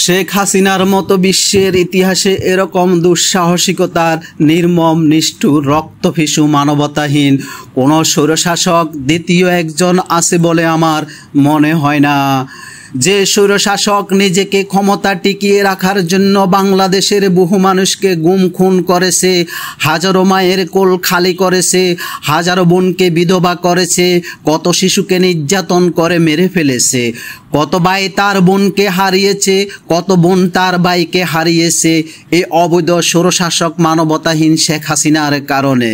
শেখ হাসিনার মতো বিশ্বের ইতিহাসে এরকম দুঃসাহসিকতার নির্মম নিষ্ঠুর রক্তফিসু মানবতাহীন কোনো স্বৈরশাসক দ্বিতীয় একজন আছে বলে আমার মনে হয় না। যে স্বৈরশাসক নিজেকে ক্ষমতা টিকিয়ে রাখার জন্য বাংলাদেশের বহু মানুষকে গুম খুন করেছে, হাজারো মায়ের কোল খালি করেছে, হাজারো বোনকে বিধবা করেছে, কত শিশুকে নির্যাতন করে মেরে ফেলেছে, কত ভাই তার বোনকে হারিয়েছে, কত বোন তার ভাইকে হারিয়েছে এই অবৈধ স্বৈরশাসক মানবতাহীন শেখ হাসিনার কারণে।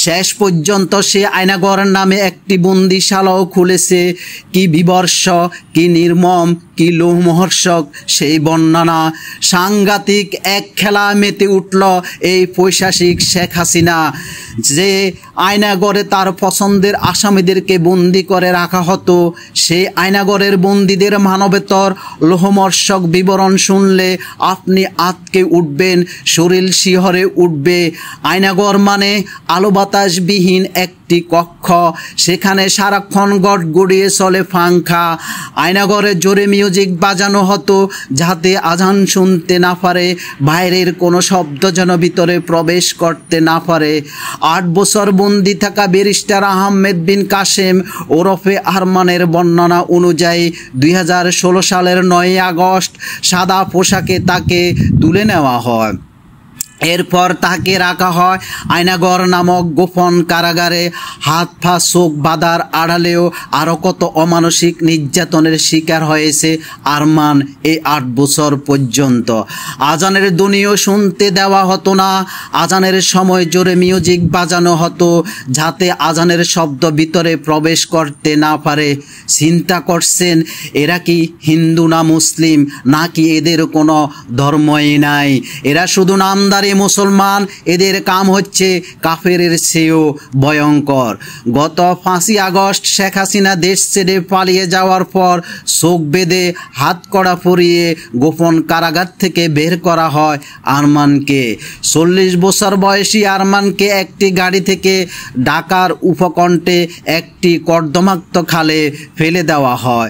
শেষ পর্যন্ত সে আয়নাগর নামে একটি বন্দিশালাও খুলেছে। কি বিবর্ষ, কি নির্মম, কি লোমহর্ষক সেই বর্ণনা। সাংঘাতিক এক খেলা মেতে উঠল এই পৈশাচিক শেখ হাসিনা। যে আয়নাগরে তার পছন্দের আসামিদেরকে বন্দি করে রাখা হতো, সেই আয়নাগরের বন্দীদের মানবেতর লোমহর্ষক বিবরণ শুনলে আপনি আঁতকে উঠবেন, শরীর শিহরে উঠবে। আয়নাগর মানে আলো বাতাসবিহীন একটি কক্ষ, সেখানে সারাক্ষণ গড়গড়িয়ে চলে পাংখা। আয়নাগরে জোরে মিউজিক বাজানো হতো যাতে আজান শুনতে না পারে, বাইরের কোনো শব্দ যেন ভিতরে প্রবেশ করতে না পারে। 8 বছর বন্দি থাকা ব্যারিস্টার আহমেদ বিন কাসেম ওরফে আরমানের বর্ণনা অনুযায়ী 2016 সালের 9 আগস্ট সাদা পোশাকে তাকে তুলে নেওয়া হয়। এরপর তাকে রাখা হয় আয়নাগর নামক গোপন কারাগারে। হাত পা চোখ বাঁধার আড়ালেও আরও কত অমানসিক নির্যাতনের শিকার হয়েছে আরমান এই 8 বছর পর্যন্ত। আজানের ধ্বনিও শুনতে দেওয়া হতো না। আজানের সময় জোরে মিউজিক বাজানো হতো যাতে আজানের শব্দ ভিতরে প্রবেশ করতে না পারে। চিন্তা করছেন এরা কি হিন্দু না মুসলিম, নাকি এদের কোনো ধর্মই নাই? এরা শুধু নামদারি মুসলমান, এদের কাম হচ্ছে কাফেরের চেয়েও ভয়ঙ্কর। গত 5 আগস্ট শেখ হাসিনা দেশ ছেড়ে পালিয়ে যাওয়ার পর চোখ বেঁধে হাত কড়া পরিয়ে গোপন কারাগার থেকে বের করা হয় আরমানকে। 40 বছর বয়সী আরমানকে একটি গাড়ি থেকে ঢাকার উপকণ্ঠে একটি কর্দমাক্ত খালে ফেলে দেওয়া হয়।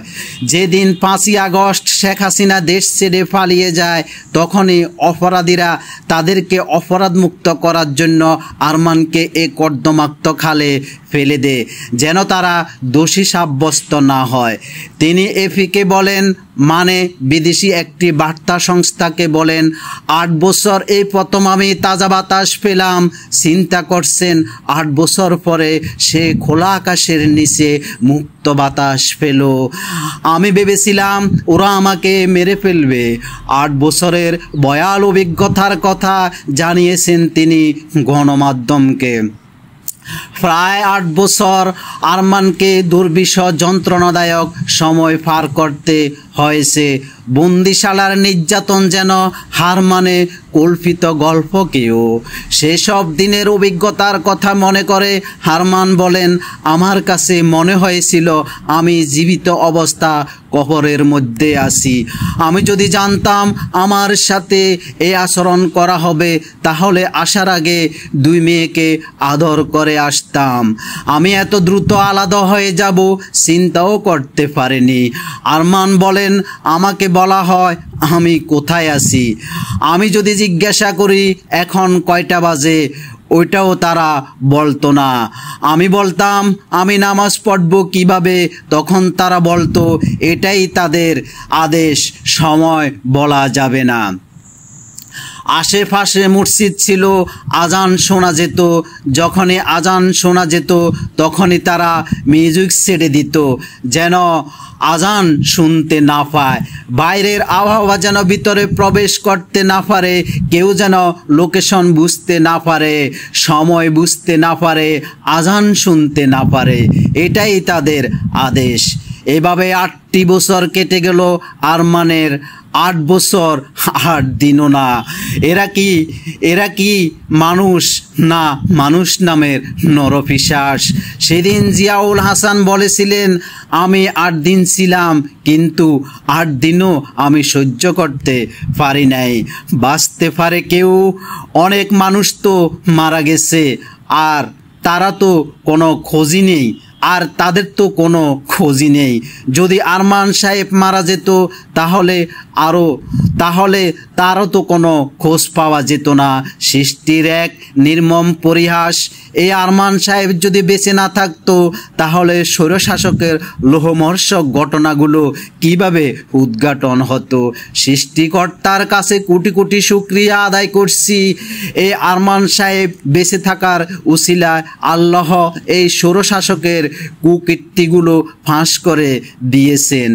যেদিন 5 আগস্ট শেখ হাসিনা দেশ ছেড়ে পালিয়ে যায়, তখনই অপরাধীরা তাদেরকে অপরাধমুক্ত করার জন্য আরমানকে এই কর্দমাক্ত খালে ফেলে দেয় যেন তারা দোষী সাব্যস্ত না হয়। তিনি এফিকে বলেন, মানে বিদেশি একটি বার্তা সংস্থাকে বলেন, 8 বছর এই প্রথম আমি তাজা বাতাস পেলাম। চিন্তা করছেন 8 বছর পরে সে খোলা আকাশের নিচে মুক্ত বাতাস পেল। আমি ভেবেছিলাম ওরা আমাকে মেরে ফেলবে। 8 বছরের ভয়াল অভিজ্ঞতার কথা জানিয়েছেন তিনি গণমাধ্যমকে। প্রায় 8 বছর আরমানকে দুর্বিষহ যন্ত্রণাদায়ক সময় পার করতে হয়েছে। বন্দিশালার নির্যাতন যেন হার মানে কল্পিত গল্পকেও। সেসব দিনের অভিজ্ঞতার কথা মনে করে আরমান বলেন, আমার কাছে মনে হয়েছিল আমি জীবিত অবস্থা কবরের মধ্যে আছি। আমি যদি জানতাম আমার সাথে এই আচরণ করা হবে, তাহলে আসার আগে 2 মেয়েকে আদর করে আসতাম। আমি এত দ্রুত আলাদা হয়ে যাব চিন্তাও করতে পারিনি। আরমান বলেন, আমাকে বলা হয় আমি কোথায় আছি। আমি যদি জিজ্ঞাসা করি এখন কয়টা বাজে, ওইটাও তারা বলতো না। আমি বলতাম আমি নামাজ পড়ব কিভাবে, তখন তারা বলতো এটাই তাদের আদেশ, সময় বলা যাবে না। আশেপাশে মসজিদ ছিল, আজান শোনা যেত। যখনই আজান শোনা যেত তখনই তারা মিউজিক ছেড়ে দিত যেন আজান শুনতে না পায়, বাইরের আবহাওয়া যেন ভিতরে প্রবেশ করতে না পারে, কেউ যেন লোকেশন বুঝতে না পারে, সময় বুঝতে না পারে, আজান শুনতে না পারে। এটাই তাদের আদেশ। এভাবে 8টি বছর কেটে গেল আরমানের। 8 বছর 8 দিনও না। এরা কি মানুষ না মানুষ নামের নরপিশাচ? সেদিন জিয়াউল হাসান বলেছিলেন, আমি 8 দিন ছিলাম, কিন্তু 8 দিনও আমি সহ্য করতে পারি নাই। বাঁচতে পারে কেউ? অনেক মানুষ তো মারা গেছে, আর তারা তো কোনো খোঁজই নেই। আর তাদের তো কোনো খোঁজই নেই। যদি আরমান সাহেব মারা যেত তাহলে তারও তো কোনো খোঁজ পাওয়া যেত না। সৃষ্টির এক নির্মম পরিহাস। এই আরমান সাহেব যদি বেঁচে না থাকতো তাহলে স্বৈরশাসকের লোহমর্ষক ঘটনাগুলো কিভাবে উদ্ঘাটন হতো। সৃষ্টিকর্তার কাছে কোটি কোটি শুকরিয়া আদায় করছি, এই আরমান সাহেব বেঁচে থাকার উসিলায় আল্লাহ এই স্বৈরশাসকের কুকীর্তিগুলো ফাঁস করে দিয়েছেন।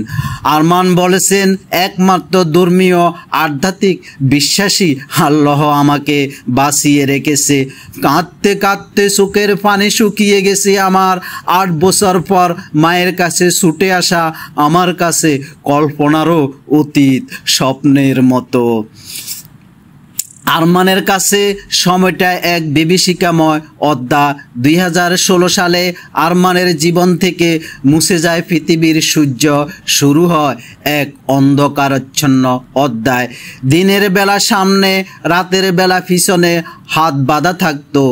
আরমান বলেছেন, একমাত্র ধর্মীয় আধ্যাত্মিক বিশ্বাসী আল্লাহ আমাকে বাঁচিয়ে রেখেছে। কাঁদতে কাঁদতে চোখের পানি শুকিয়ে গেছে আমার। 8 বছর পর মায়ের কাছে ছুটে আসা আমার কাছে কল্পনারও অতীত, স্বপ্নের মতো। আরমানের কাছে সময়টা এক বিভীষিকাময় অধ্যায়। 2016 সালে আরমানের জীবন থেকে মুছে যায় পৃথিবীর সূর্য, শুরু হয় এক অন্ধকারাচ্ছন্ন অধ্যায়। দিনের বেলা সামনে, রাতের বেলা পিছনে হাত বাঁধা থাকতো,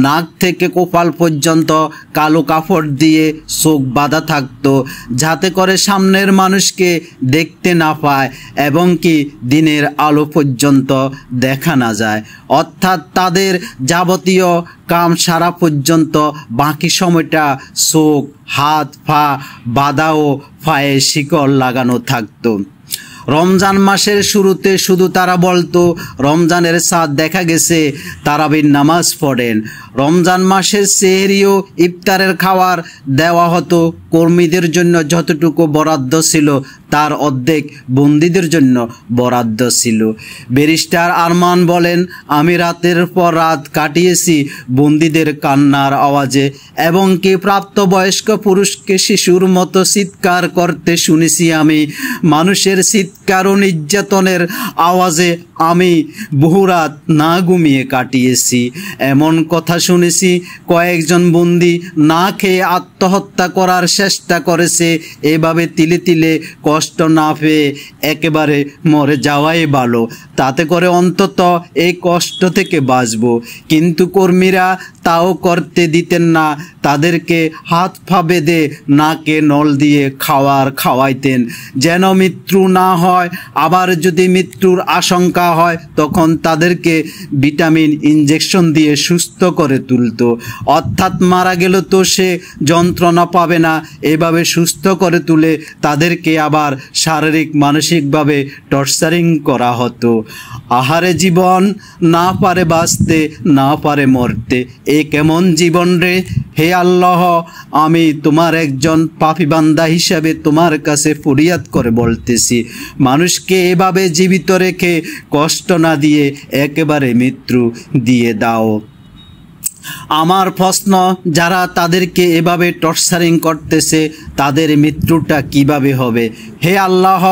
নাক থেকে কপাল পর্যন্ত কালো কাপড় দিয়ে চোখ বাঁধা থাকতো, যাতে করে সামনের মানুষকে দেখতে না পায় এবং কি দিনের আলো পর্যন্ত দেখা না যায়। অর্থাৎ তাদের যাবতীয় কাম সারা পর্যন্ত বাকি সময়টা চোখ, হাত, পা বাঁধা ও পায়ে শিকল লাগানো থাকতো। রমজান মাসের শুরুতে শুধু তারা বলতো রমজানের চাঁদ দেখা গেছে, তারাবির নামাজ পড়েন। রমজান মাসের সেহরি ও ইফতারের খাবার দেওয়া হতো। কর্মীদের জন্য যতটুকু বরাদ্দ ছিল তার অর্ধেক বন্দীদের জন্য বরাদ্দ ছিল। ব্যারিস্টার আরমান বলেন, আমি রাতের পর রাত কাটিয়েছি বন্দীদের কান্নার আওয়াজে, এবং কি প্রাপ্তবয়স্ক পুরুষকে শিশুর মতো চিৎকার করতে শুনেছি আমি। মানুষের চিৎকার ও নির্যাতনের আওয়াজে আমি বহু রাত না ঘুমিয়ে কাটিয়েছি। এমন কথা শুনেছি কয়েকজন বন্দী না খেয়ে আত্মহত্যা করার চেষ্টা করেছে। এভাবে তিলে তিলে কষ্ট না পেয়ে একেবারে মরে যাওয়াই ভালো, তাতে করে অন্তত এই কষ্ট থেকে বাঁচব। কিন্তু কর্মীরা তাও করতে দিতেন না। তাদেরকে হাত পা বেঁধে নাকে নল দিয়ে খাওয়াইতেন যেন মৃত্যু না হয়। আবার যদি মৃত্যুর আশঙ্কা হয় তখন তাদেরকে ভিটামিন ইনজেকশন দিয়ে সুস্থ করে তুলতো। অর্থাৎ মারা গেল তো সে যন্ত্রণা পাবে না। এভাবে সুস্থ করে তুলে তাদেরকে আবার শারীরিক মানসিকভাবে টর্চারিং করা হতো। আহারে জীবন, না পারে বাঁচতে, না পারে মরতে, এ কেমন জীবন রে! হে আল্লাহ, আমি তোমার একজন পাপী বান্দা হিসাবে তোমার কাছে ফরিয়াদ করে বলতেছি, মানুষকে এভাবে জীবিত রেখে কষ্ট না দিয়ে একেবারে মৃত্যু দিয়ে দাও। আমার প্রশ্ন, যারা তাদেরকে এভাবে টর্চারিং করতেছে তাদের মৃত্যুটা কিভাবে হবে? হে আল্লাহ,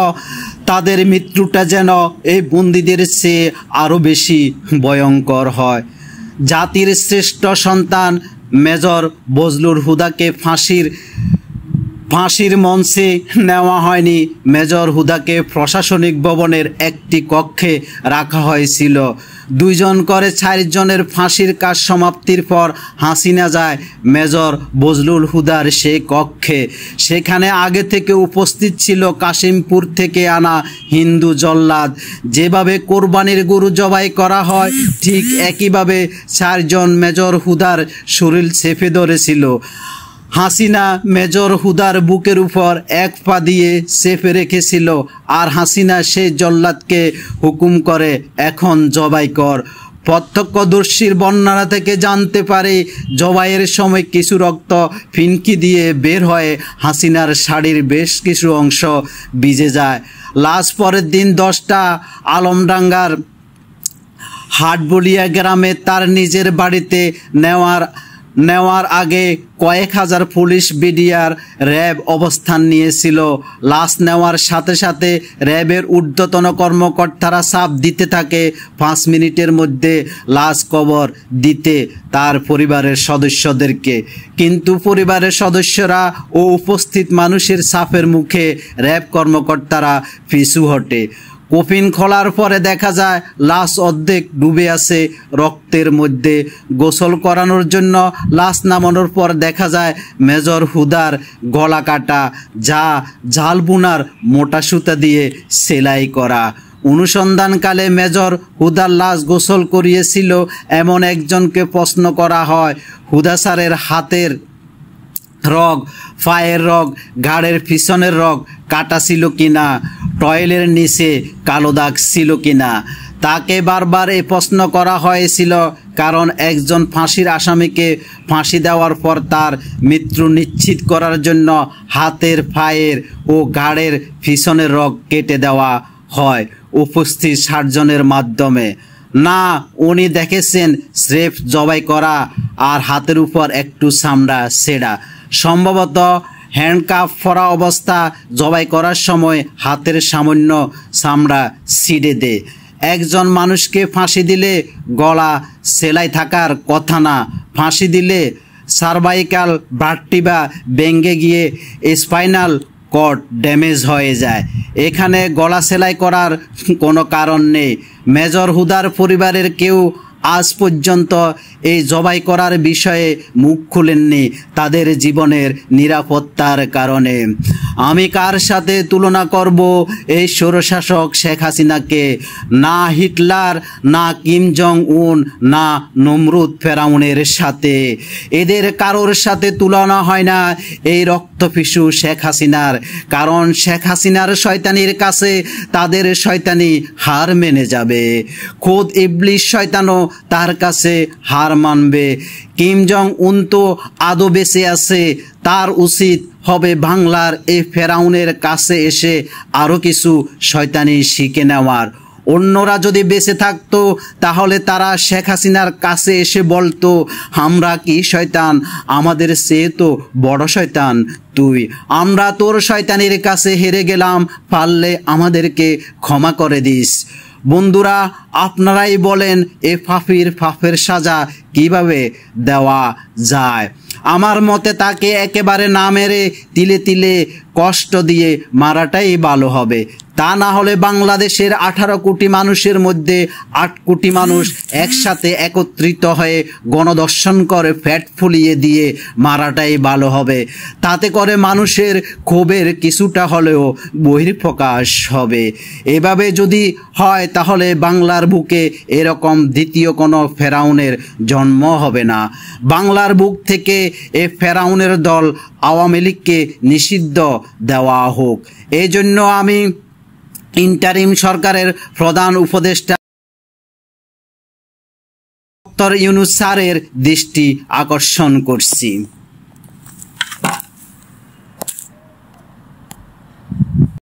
তাদের মৃত্যুটা যেন এই বন্দীদের চেয়ে আরও বেশি ভয়ঙ্কর হয়। জাতির শ্রেষ্ঠ সন্তান মেজর বজলুল হুদাকে ফাঁসির মঞ্চে নেওয়া হয়নি। মেজর হুদাকে প্রশাসনিক ভবনের একটি কক্ষে রাখা হয়েছিল। 2 জন করে 4 জনের ফাঁসির কাজ সমাপ্তির পর হাসিনা যায় মেজর বজলুল হুদার সেই কক্ষে। সেখানে আগে থেকে উপস্থিত ছিল কাশিমপুর থেকে আনা হিন্দু জল্লাদ। যেভাবে কোরবানির গরু জবাই করা হয় ঠিক একইভাবে 4 জন মেজর হুদার শরীর চেপে ধরেছিল। হাসিনা মেজর হুদার বুকের উপর এক পা দিয়ে চেপে রেখেছিল, আর হাসিনা সেই জল্লাদকে হুকুম করে, এখন জবাই কর। প্রত্যক্ষদর্শীর বর্ণনা থেকে জানতে পারে জবাইয়ের সময় কিছু রক্ত ফিনকি দিয়ে বের হয়ে হাসিনার শাড়ির বেশ কিছু অংশ ভিজে যায়। লাশ পরের দিন 10টা আলমডাঙ্গার হাটবলিয়া গ্রামে তার নিজের বাড়িতে নেওয়ার আগে কয়েক হাজার পুলিশ, বিডিআর, র্যাব অবস্থান নিয়েছিল। লাশ নেওয়ার সাথে সাথে র্যাবের ঊর্ধ্বতন কর্মকর্তারা চাপ দিতে থাকে 5 মিনিটের মধ্যে লাশ কবর দিতে তার পরিবারের সদস্যদেরকে। কিন্তু পরিবারের সদস্যরা ও উপস্থিত মানুষের চাপের মুখে র্যাব কর্মকর্তারা পিছু হটে। কফিন খোলার পরে দেখা যায় লাশ অর্ধেক ডুবে আছে রক্তের মধ্যে। গোসল করানোর জন্য লাশ নামানোর পর দেখা যায় মেজর হুদার গলা কাটা, যা ঝাল বুনার মোটা সুতা দিয়ে সেলাই করা। অনুসন্ধানকালে মেজর হুদার লাশ গোসল করিয়েছিল এমন একজনকে প্রশ্ন করা হয়, হুদা স্যারের হাতের রগ, পায়ের রগ, ঘাড়ের পিছনের রগ কাটা ছিল কিনা, টয়েলের নিচে কালো দাগ ছিল কিনা। তাকে বারবার এই প্রশ্ন করা হয়েছিল কারণ একজন ফাঁসির আসামিকে ফাঁসি দেওয়ার পর তার মৃত্যু নিশ্চিত করার জন্য হাতের, পায়ের ও ঘাড়ের পিছনের রগ কেটে দেওয়া হয় উপস্থিত সার্জনের মাধ্যমে। না, উনি দেখেছেন স্রেফ জবাই করা আর হাতের উপর একটু চামড়া ছেঁড়া। সম্ভবত হ্যান্ডকাফ পরা অবস্থা জবাই করার সময় হাতের সামান্য চামড়া ছিঁড়ে দেয়। একজন মানুষকে ফাঁসি দিলে গলা সেলাই থাকার কথা না, ফাঁসি দিলে সার্ভাইকাল ভার্টিব্রা ভেঙে গিয়ে স্পাইনাল কর্ড ড্যামেজ হয়ে যায়। এখানে গলা সেলাই করার কোনো কারণ নেই। মেজর হুদার পরিবারের কেউ আজ পর্যন্ত এই জবাই করার বিষয়ে মুখ খুলেননি তাদের জীবনের নিরাপত্তার কারণে। আমি কার সাথে তুলনা করব এই স্বৈরশাসক শেখ হাসিনাকে? না হিটলার, না কিম জং উন, না নমরুদ ফেরাউনের সাথে। এদের কারোর সাথে তুলনা হয় না এই রক্তপিশু শেখ হাসিনার, কারণ শেখ হাসিনার শয়তানির কাছে তাদের শয়তানি হার মেনে যাবে। খোদ ইবলিস শয়তানও তার কাছে হার মানবে। কিম জং উন তো আদৌ বেঁচে আছে, তার উচিত হবে বাংলার এই ফেরাউনের কাছে এসে আরও কিছু শয়তানি শিখে নেওয়ার। অন্যরা যদি বেঁচে থাকতো তাহলে তারা শেখ হাসিনার কাছে এসে বলতো, আমরা কি শয়তান? আমাদের চেয়ে তো বড় শয়তান তুই। আমরা তোর শয়তানির কাছে হেরে গেলাম, পারলে আমাদেরকে ক্ষমা করে দিস। বন্ধুরা, আপনারাই বলেন এ পাপের সাজা কিভাবে দেওয়া যায়? আমার মতে তাকে একেবারে না মেরে তিলে তিলে কষ্ট দিয়ে মারাটাই ভালো হবে। তা না হলে বাংলাদেশের 18 কোটি মানুষের মধ্যে 8 কোটি মানুষ একসাথে একত্রিত হয়ে গণধর্ষণ করে পেট ফুলিয়ে দিয়ে মারাটাই ভালো হবে। তাতে করে মানুষের ক্ষোভের কিছুটা হলেও বহিঃপ্রকাশ হবে। এভাবে যদি হয় তাহলে বাংলার বুকে এরকম দ্বিতীয় কোনো ফেরাউনের জন্ম হবে না। বাংলার বুক থেকে এ ফেরাউনের দল আওয়ামী লীগকে নিষিদ্ধ দেওয়া হোক। এই জন্য আমি ইন্টারিম সরকারের প্রধান উপদেষ্টা ডক্টর ইউনূস স্যারের দৃষ্টি আকর্ষণ করছি।